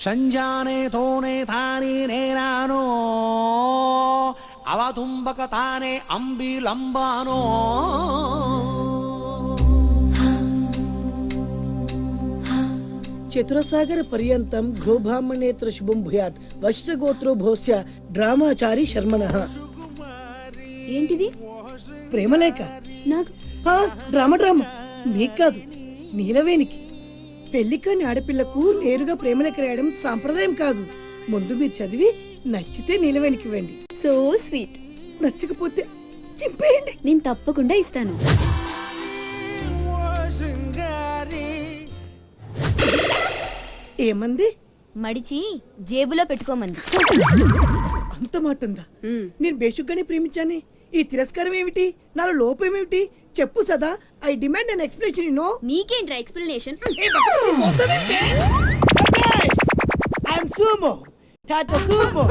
సంజానే తోనే తానే నేనానో అవతుంబక తానే అంబిలంబానో చతురసాగర పర్యంతం గృహబ్రాహ్మణేత్ర శుభం భూయాత్ వశ్యగోత్రో భోస్య డ్రామాచారి శర్మణః. ఏంటిది? ప్రేమలేఖ. నాకు డ్రామా నీకు కాదు, నీలవేణికి. పెళ్లికాని ఆడపిల్లకు నేరుగా ప్రేమలేఖ రాయడం సాంప్రదాయం కాదు. ముందు మీరు చదివి నచ్చితే నీలవేణికి ఇవ్వండి. So sweet. నచ్చకపోతే చింపేయండి. నేను తప్పకుండా ఇస్తాను. ఏమంది? మడిచి జేబులో పెట్టుకోమంది. అంత మాట ఉందా? నేను బేషుగ్గానే ప్రేమించానే. ఈ తిరస్కారం ఏమిటి? నాలో లోపం ఏమిటి? చెప్పు Sada. I demand an explanation. No. నీకేంట్రా explanation? I'm Sumo. Tata Sumo.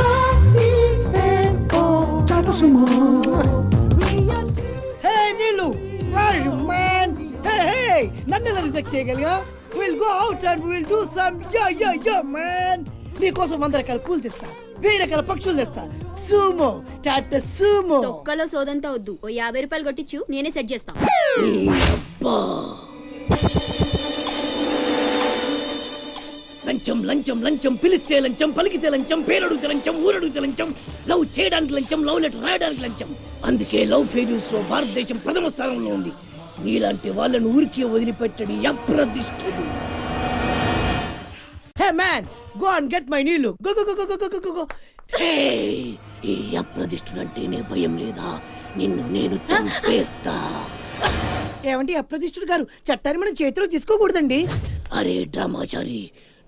Hey Neelu, where are you man? Hey, నన్ను ఎలా రిజెక్ట్ చేయగలిగా? We'll go out and we'll do some yeah man. నీ కోసం 100 రకాల పూలు తెస్తా, 1000 రకాల పక్షులు తెస్తా. Sumo, Tata Sumo. తొక్కలో సోదంతా వద్దు. ఓ 50 రూపాయలు కొట్టించు, నేనే సెట్ చేస్తా. లంచం లంచం లంచం, పిలిస్తే లంచం, పలికితే లంచం, పేరడుగుతే లంచం, ఊరడుగుతే లంచం, లవ్ చేయడానికి లంచం, లవ్ లెటర్ రాయడానికి లంచం. అందుకే లవ్ ఫెయిల్యూర్స్ లో భారతదేశం ప్రథమ స్థానంలో ఉంది. నీలాంటి వాళ్ళను ఊరికే వదిలిపెట్టడి అప్రదిష్టుడు. Hey man, go and get my నీళ్ళు. Go go go go go go go go. ఈ అప్రదిష్టుడు అంటేనే భయం లేదా? నిన్ను నేను చంపేస్తా. ఏమండి అప్రదిష్టుడు గారు, చట్టాన్ని మనం చేతిలో తీసుకోకూడదండి. అరే డ్రామాచారి,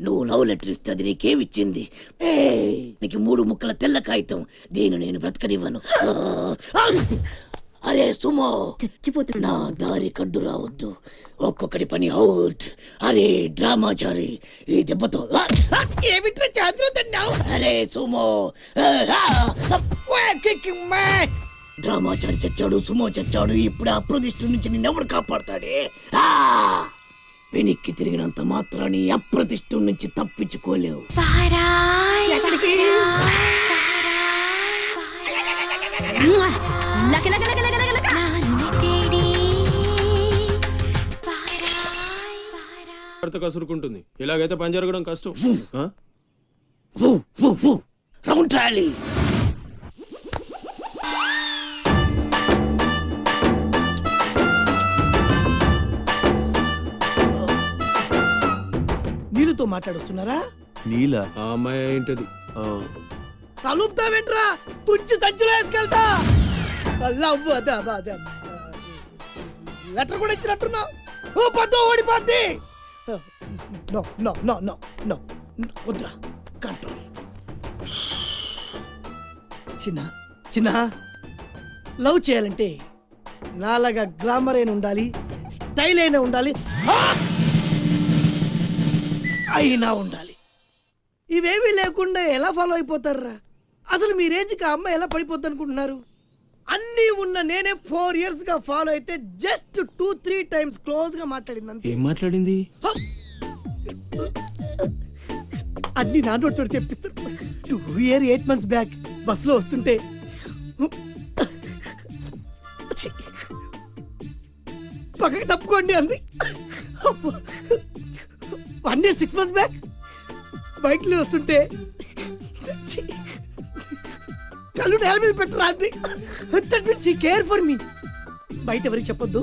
నువ్వు లవ్ లెటర్ ఇస్తే అది నీకేమిచ్చింది? నీకు 3 ముక్కల తెల్ల కాగితం. దీన్ని నేను బ్రతకనివ్వను. అరే సుమో, చచ్చిపోతున్నా. నా దారి కడ్డు రావద్దు. ఒక్కొక్కటి పని అవుట్. అరే డ్రామాచారి, ఈ దెబ్బతో ఏమిట్రా చాంద్రోతున్నావు? అరే సుమో, డ్రామాచారి చచ్చాడు, సుమో చచ్చాడు. ఇప్పుడు అప్రదిష్టు నుంచి నిన్నెవడు కాపాడతాడే? వెనక్కి తిరిగినంత మాత్రాన్ని అప్రతిష్ఠ నుంచి తప్పించుకోలేవు. ఎక్కడికి? కసురుకుంటుంది. ఇలాగైతే పని జరగడం కష్టం. Round trolley. నీళ్ళతో మాట్లాడుస్తున్నారా? నీల ఆ అమ్మాయి ఏంటది? కలుపుతావేంట్రా? తుంచి సంచులో వేసుకెళ్తా. లెటర్ కూడా ఇచ్చినట్టున్నావు. ఓ పద్దో ఓడిపోద్ది. No no no no no, వద్దురా. కంట్రోల్. చిన్న చిన్న, లవ్ చేయాలంటే నాలాగా గ్లామర్ అయినా ఉండాలి, స్టైల్ అయినా ఉండాలి, అయినా ఉండాలి. ఇవేమీ లేకుండా ఎలా ఫాలో అయిపోతారా? అసలు మీ రేంజ్కి ఆ అమ్మాయి ఎలా పడిపోద్ది అనుకుంటున్నారు? అన్నీ ఉన్న నేనే 4 years గా ఫాలో అయితే జస్ట్ 2-3 times క్లోజ్ గా మాట్లాడింది అంతే. ఏం మాట్లాడింది? అన్ని నా నోటితో చెప్పిస్తారు. 2 years 8 months బ్యాక్ బస్సులో వస్తుంటే పక్కకి తప్పుకోండి అంది. 1 year 6 months బ్యాక్ బైక్లో వస్తుంటే కళ్ళు నేల మీద పెట్టరా అంది. That means she care for me. బయట ఎవరికి చెప్పొద్దు.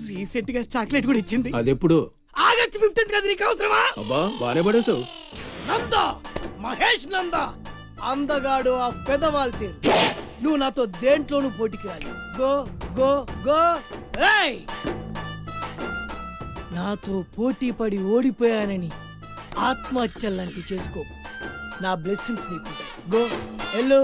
రీసెంట్ గా చాక్లెట్ కూడా ఇచ్చింది. అదెప్పుడు? ఆగస్ట్ 15th కదా. నీకు అవసరమా? అబ్బా బానే పడేసావు. నందా, మహేష్ నందా, అందగాడు ఆ పెదవాల్ తీరు. నువ్వు నాతో దేంట్లోనూ పోటీకి రాలి. Go go go. నాతో పోటీ పడి ఓడిపోయానని ఆత్మహత్యలాంటి చేసుకో. నా బ్లెస్సింగ్స్ నీకు. గో ఎల్లు.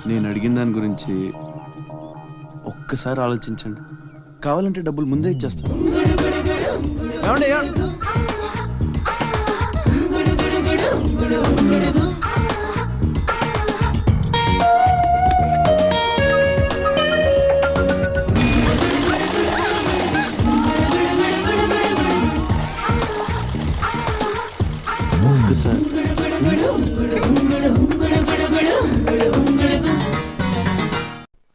నేను అడిగిన దాని గురించి ఒక్కసారి ఆలోచించండి. కావాలంటే డబ్బులు ముందే ఇచ్చేస్తాను. ఒక్కసారి